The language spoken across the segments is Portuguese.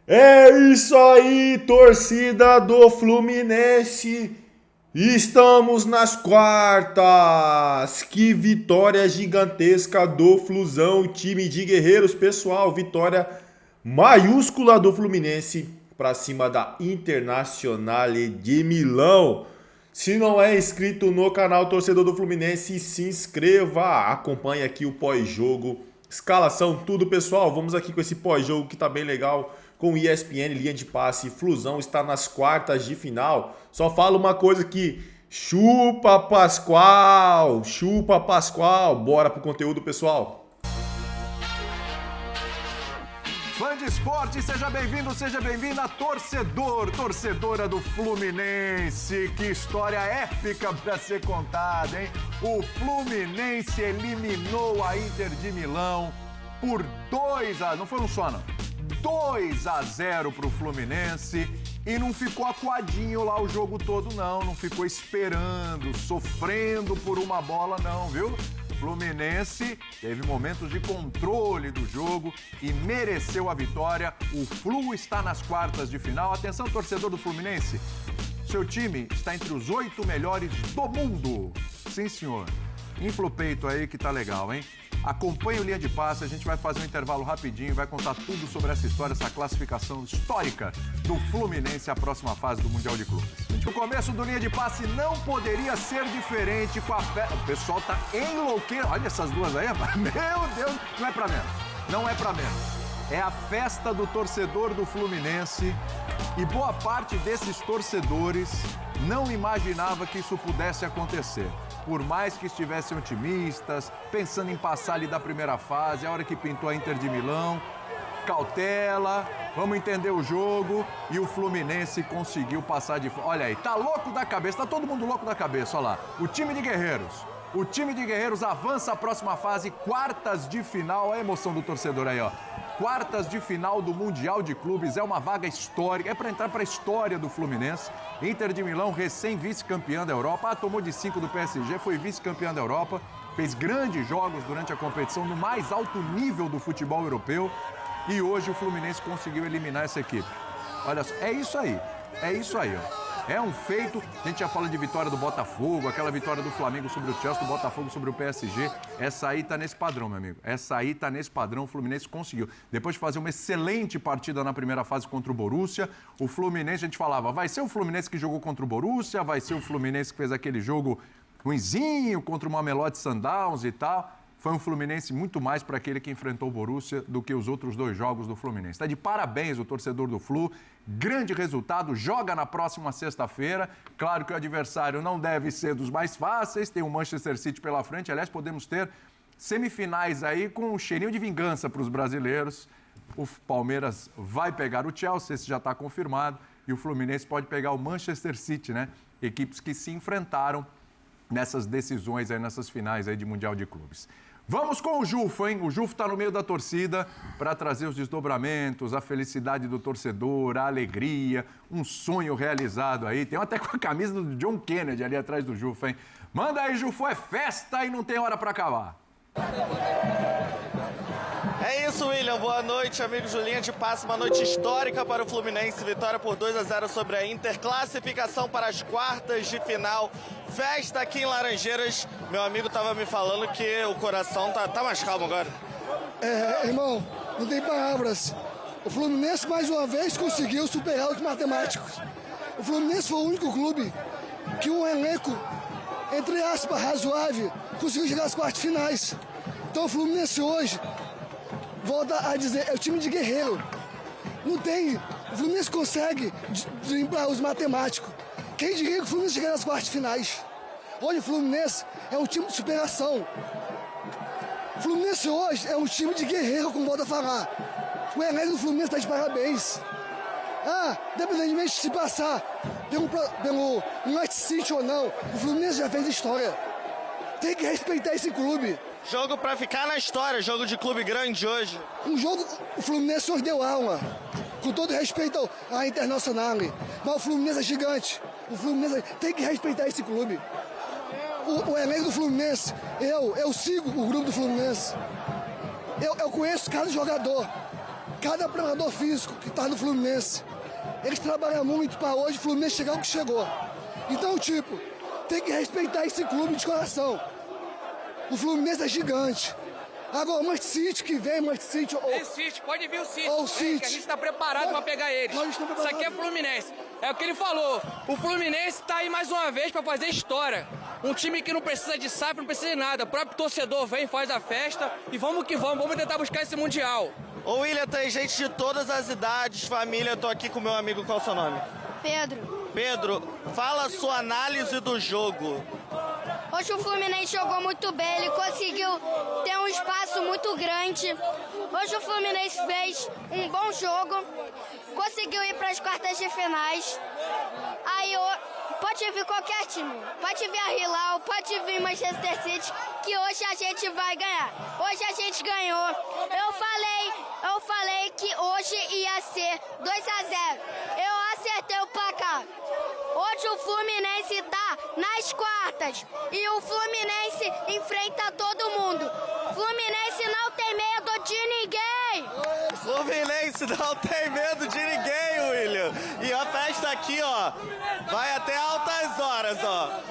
É isso aí, torcida do Fluminense. Estamos nas quartas. Que vitória gigantesca do Flusão, time de guerreiros, pessoal. Vitória maiúscula do Fluminense para cima da Internazionale de Milão. Se não é inscrito no canal Torcedor do Fluminense, se inscreva. Acompanhe aqui o pós-jogo, escalação, tudo, pessoal. Vamos aqui com esse pós-jogo que tá bem legal, com ESPN, linha de passe. Flusão está nas quartas de final. Só falo uma coisa aqui: chupa Pascoal, chupa Pascoal. Bora pro conteúdo, pessoal. Fã de esporte, seja bem-vindo, seja bem-vinda, torcedor, torcedora do Fluminense. Que história épica para ser contada, hein? O Fluminense eliminou a Inter de Milão por 2-0, não foi um só não, 2-0 pro Fluminense. E não ficou acuadinho lá o jogo todo não ficou esperando, sofrendo por uma bola não, viu? Fluminense teve momentos de controle do jogo e mereceu a vitória. O Flu está nas quartas de final. Atenção, torcedor do Fluminense. Seu time está entre os 8 melhores do mundo. Sim, senhor. Infla o peito aí que tá legal, hein? Acompanhe o Linha de Passe, a gente vai fazer um intervalo rapidinho e vai contar tudo sobre essa história, essa classificação histórica do Fluminense à próxima fase do Mundial de Clubes. O começo do Linha de Passe não poderia ser diferente com a festa. O pessoal tá enlouquecendo. Olha essas duas aí, rapaz. Meu Deus, não é pra menos. Não é pra menos. É a festa do torcedor do Fluminense e boa parte desses torcedores não imaginava que isso pudesse acontecer. Por mais que estivessem otimistas, pensando em passar ali da primeira fase, a hora que pintou a Inter de Milão, cautela, vamos entender o jogo, e o Fluminense conseguiu passar de... Olha aí, tá louco da cabeça, tá todo mundo louco da cabeça, olha lá. O time de guerreiros. O time de guerreiros avança à próxima fase, quartas de final. Olha a emoção do torcedor aí, ó. Quartas de final do Mundial de Clubes, é uma vaga histórica, é para entrar para a história do Fluminense. Inter de Milão, recém-vice-campeã da Europa, tomou de 5 do PSG, foi vice-campeã da Europa, fez grandes jogos durante a competição no mais alto nível do futebol europeu e hoje o Fluminense conseguiu eliminar essa equipe. Olha só, é isso aí, ó. É um feito, a gente já fala de vitória do Botafogo, aquela vitória do Flamengo sobre o Chelsea, do Botafogo sobre o PSG. Essa aí tá nesse padrão, meu amigo. Essa aí tá nesse padrão, o Fluminense conseguiu. Depois de fazer uma excelente partida na primeira fase contra o Borussia, o Fluminense, a gente falava, vai ser o Fluminense que jogou contra o Borussia, vai ser o Fluminense que fez aquele jogo ruinzinho contra o Mamelodi Sundowns e tal. Foi um Fluminense muito mais para aquele que enfrentou o Borussia do que os outros 2 jogos do Fluminense. Está de parabéns o torcedor do Flu. Grande resultado, joga na próxima sexta-feira. Claro que o adversário não deve ser dos mais fáceis, tem o Manchester City pela frente. Aliás, podemos ter semifinais aí com um cheirinho de vingança para os brasileiros. O Palmeiras vai pegar o Chelsea, esse já está confirmado. E o Fluminense pode pegar o Manchester City, né? Equipes que se enfrentaram nessas decisões aí, nessas finais aí de Mundial de Clubes. Vamos com o Jufo, hein? O Jufo está no meio da torcida para trazer os desdobramentos, a felicidade do torcedor, a alegria, um sonho realizado aí. Tem até com a camisa do John Kennedy ali atrás do Jufo, hein? Manda aí, Jufo, é festa e não tem hora para acabar. É isso, William. Boa noite, amigos do Linha de Passe. Uma noite histórica para o Fluminense. Vitória por 2-0 sobre a Inter. Classificação para as quartas de final. Festa aqui em Laranjeiras. Meu amigo estava me falando que o coração tá mais calmo agora. Irmão, não tem palavras. O Fluminense, mais uma vez, conseguiu superar os matemáticos. O Fluminense foi o único clube que um elenco, entre aspas, razoável, conseguiu chegar às quartas finais. Então o Fluminense hoje, volta a dizer, é o time de guerreiro. Não tem. O Fluminense consegue driblar os matemáticos. Quem diria que o Fluminense chega nas quartas finais? Hoje o Fluminense é um time de superação. O Fluminense hoje é um time de guerreiro, como volta a falar. O elenco do Fluminense está de parabéns. Independentemente de se passar pelo Manchester City ou não, o Fluminense já fez história. Tem que respeitar esse clube. Jogo pra ficar na história, jogo de clube grande hoje. Um jogo, o Fluminense hoje deu aula. Com todo respeito à Internacional, mas o Fluminense é gigante. O Fluminense tem que respeitar esse clube. O elenco do Fluminense, eu sigo o grupo do Fluminense. Eu conheço cada jogador. cada preparador físico que está no Fluminense, eles trabalham muito para hoje o Fluminense chegar o que chegou. Então, tipo, tem que respeitar esse clube de coração. O Fluminense é gigante. Agora, o Manchester City que vem, Manchester City... City, pode vir o City. Ou o City. Que a gente está preparado para pegar eles. Isso aqui é Fluminense. É o que ele falou. O Fluminense está aí mais uma vez para fazer história. Um time que não precisa de SAF, não precisa de nada. O próprio torcedor vem, faz a festa e vamos que vamos. Vamos tentar buscar esse Mundial. Ô William, tem gente de todas as idades, família. Tô aqui com meu amigo, qual é o seu nome? Pedro, Pedro, fala a sua análise do jogo. hoje o Fluminense jogou muito bem, ele conseguiu ter um espaço muito grande. Hoje o Fluminense fez um bom jogo, conseguiu ir para as quartas de finais. Aí pode vir qualquer time, pode vir a Hilal, pode vir Manchester City, que hoje a gente vai ganhar. Hoje a gente ganhou. Eu falei que hoje ia ser 2-0. Eu acertei o placar. Hoje o Fluminense tá nas quartas e o Fluminense enfrenta todo mundo. Fluminense não tem medo de ninguém. Fluminense não tem medo de ninguém, William. E a festa aqui, ó, vai até altas horas, ó.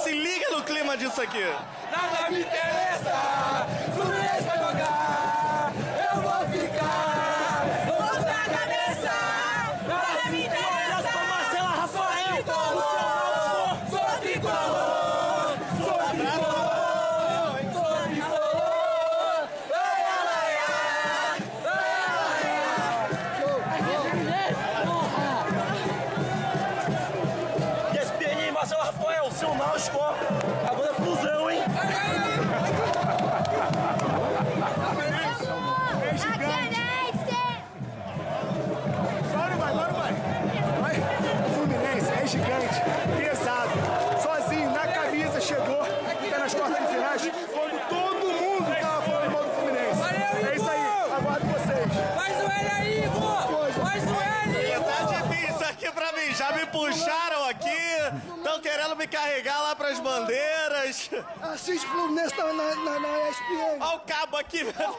Se liga no clima disso aqui. Nada me interessa. Fluminense vai jogar. Eu vou ficar. Vou botar a cabeça. Nada me interessa. Marcela Rafael. Sou tricolor. Sou tricolor. Sou tricolor. ESPN, Marcelo Rafael, seu náutico, agora é fusão, hein? O Fluminense é gigante, pesado, sozinho, na camisa, chegou, tá nas quartas de finais, quando todo mundo tava falando mal do Fluminense. É isso aí, aguardo vocês. Faz o L aí, vô! Faz o L! Tá difícil aqui pra mim, já me puxaram aqui, estão querendo me carregar lá pras bandeiras. Assiste o Fluminense na ESPN. Olha o cabo aqui, velho.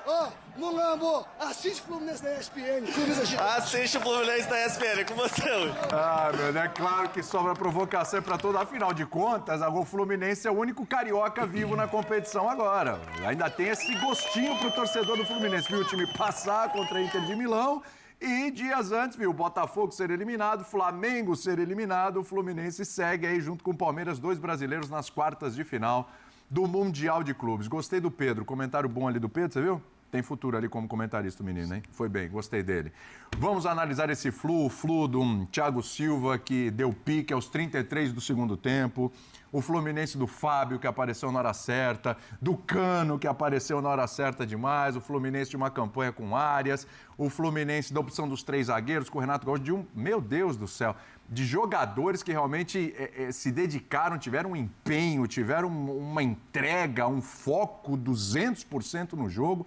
Ó, Mulambo, assiste o Fluminense na ESPN. Fluminense é gigante. Assiste o Fluminense da ESPN, com você, William. Ah, meu Deus, é claro que sobra provocação pra todo. Afinal de contas, o Fluminense é o único carioca vivo na competição agora. Ainda tem esse gostinho pro torcedor do Fluminense. Viu o time passar contra a Inter de Milão e dias antes, viu o Botafogo ser eliminado, Flamengo ser eliminado, o Fluminense segue aí junto com o Palmeiras, 2 brasileiros nas quartas de final do Mundial de Clubes. Gostei do Pedro, comentário bom ali do Pedro, você viu? Tem futuro ali como comentarista o menino, hein? Foi bem, gostei dele. Vamos analisar esse o flu do Thiago Silva, que deu pique aos 33 do segundo tempo. O Fluminense do Fábio, que apareceu na hora certa. Do Cano, que apareceu na hora certa demais. O Fluminense de uma campanha com Arias. O Fluminense da opção dos 3 zagueiros, com o Renato Gaúcho, meu Deus do céu, de jogadores que realmente se dedicaram, tiveram um empenho, tiveram uma entrega, um foco 200% no jogo.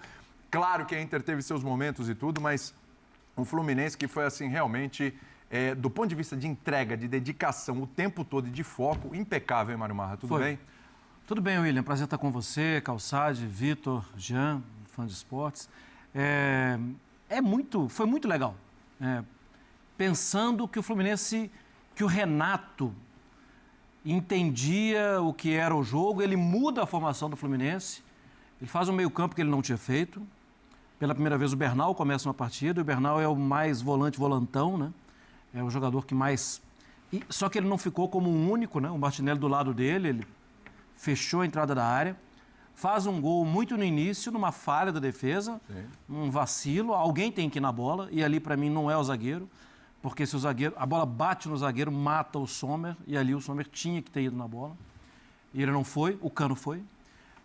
Claro que a Inter teve seus momentos e tudo, mas um Fluminense que foi assim realmente, do ponto de vista de entrega, de dedicação, o tempo todo e de foco, impecável, hein, Mário Marra? Tudo bem? Tudo bem, William. Prazer estar com você, Calçade, Vitor, Jean, fã de esportes. Foi muito legal. Pensando que o Fluminense, que o Renato entendia o que era o jogo, ele muda a formação do Fluminense, ele faz um meio-campo que ele não tinha feito. Pela primeira vez o Bernal começa uma partida, o Bernal é o mais volantão, né? É o jogador que mais... Só que ele não ficou como um único, né? O Martinelli do lado dele, ele fechou a entrada da área, faz um gol muito no início, numa falha da defesa, um vacilo, alguém tem que ir na bola, e ali para mim não é o zagueiro, porque se a bola bate no zagueiro, mata o Sommer, e ali o Sommer tinha que ter ido na bola, e ele não foi, o Cano foi,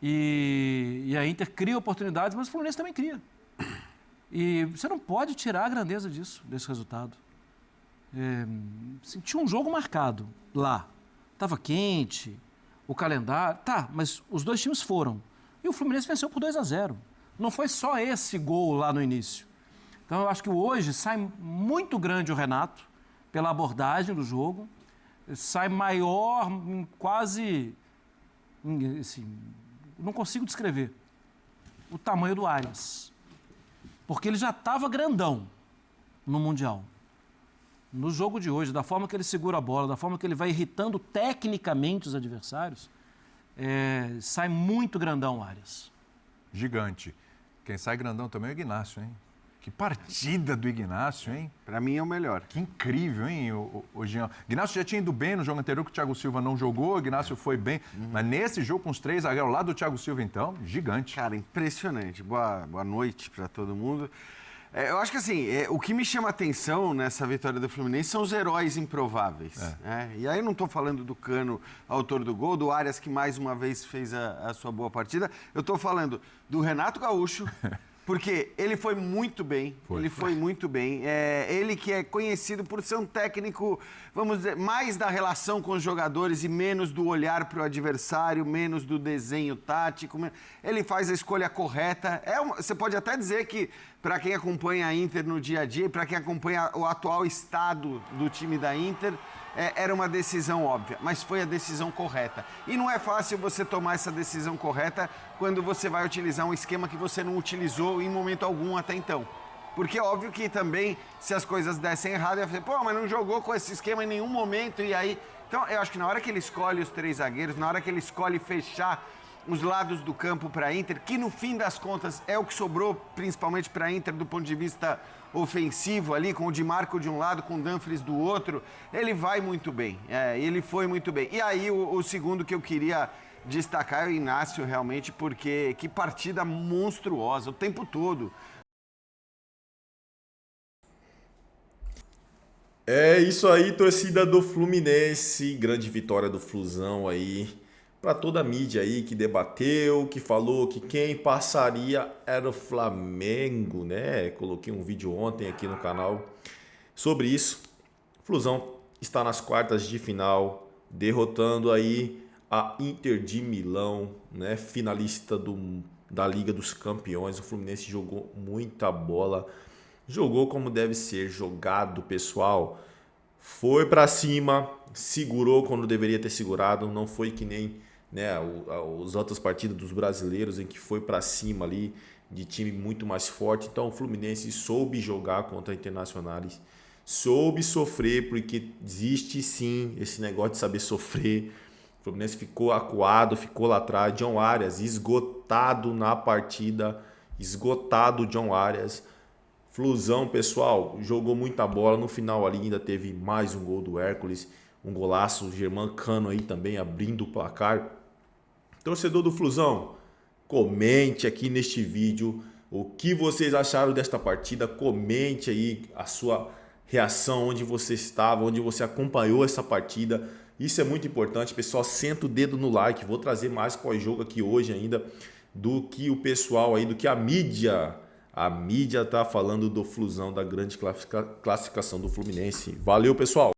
e a Inter cria oportunidades, mas o Fluminense também cria. E você não pode tirar a grandeza desse resultado. Tinha um jogo marcado lá. Estava quente, o calendário... Tá, mas os 2 times foram. E o Fluminense venceu por 2-0. Não foi só esse gol lá no início. Então eu acho que hoje sai muito grande o Renato, pela abordagem do jogo. Sai maior, quase... Assim, não consigo descrever. o tamanho do Arias. Porque ele já estava grandão no Mundial. No jogo de hoje, da forma que ele segura a bola, da forma que ele vai irritando tecnicamente os adversários, sai muito grandão o Arias. Gigante. Quem sai grandão também é o Ignacio, hein? Que partida do Ignacio, hein? Pra mim é o melhor. Que incrível, hein, o Jean. Ignacio já tinha ido bem no jogo anterior, que o Thiago Silva não jogou, o Ignacio foi bem. Mas nesse jogo com os 3 zagueiros ao lado do Thiago Silva, então, gigante. Cara, impressionante. Boa noite pra todo mundo. Eu acho que assim, o que me chama a atenção nessa vitória do Fluminense são os heróis improváveis. E aí eu não estou falando do Cano, autor do gol, do Arias, que mais uma vez fez a sua boa partida. Eu estou falando do Renato Gaúcho, porque ele foi muito bem. Foi muito bem. Ele que é conhecido por ser um técnico, vamos dizer, mais da relação com os jogadores e menos do olhar para o adversário, menos do desenho tático. Ele faz a escolha correta. Você pode até dizer que, para quem acompanha a Inter no dia a dia, para quem acompanha o atual estado do time da Inter, era uma decisão óbvia, mas foi a decisão correta. E não é fácil você tomar essa decisão correta quando você vai utilizar um esquema que você não utilizou em momento algum até então. Porque é óbvio que também, se as coisas dessem errado, ia fazer, mas não jogou com esse esquema em nenhum momento, e aí... Então, eu acho que na hora que ele escolhe os 3 zagueiros, na hora que ele escolhe fechar os lados do campo para a Inter, que no fim das contas é o que sobrou principalmente para a Inter do ponto de vista ofensivo ali, com o Di Marco de um lado, com o Dumfries do outro, ele vai muito bem, ele foi muito bem. E aí o segundo que eu queria destacar é o Ignacio realmente, porque que partida monstruosa o tempo todo. É isso aí, torcida do Fluminense, grande vitória do Flusão aí. Para toda a mídia aí que debateu, que falou que quem passaria era o Flamengo, né? Coloquei um vídeo ontem aqui no canal sobre isso. O Flusão está nas quartas de final, derrotando aí a Inter de Milão, né? Finalista da Liga dos Campeões. O Fluminense jogou muita bola, jogou como deve ser jogado, pessoal. Foi para cima, segurou quando deveria ter segurado, não foi que nem... os outras partidas dos brasileiros em que foi para cima ali de time muito mais forte. Então o Fluminense soube jogar contra Internacionais, soube sofrer, porque existe sim esse negócio de saber sofrer. O Fluminense ficou acuado, ficou lá atrás. John Arias esgotado na partida, esgotado John Arias. Flusão, pessoal, jogou muita bola. No final ali ainda teve mais um gol do Hércules, um golaço, o Germán Cano aí também abrindo o placar. Torcedor do Flusão, comente aqui neste vídeo o que vocês acharam desta partida. Comente aí a sua reação, onde você estava, onde você acompanhou essa partida. Isso é muito importante, pessoal. Senta o dedo no like. Vou trazer mais pós-jogo aqui hoje ainda do que o pessoal aí, do que a mídia. A mídia tá falando do Flusão, da grande classificação do Fluminense. Valeu, pessoal!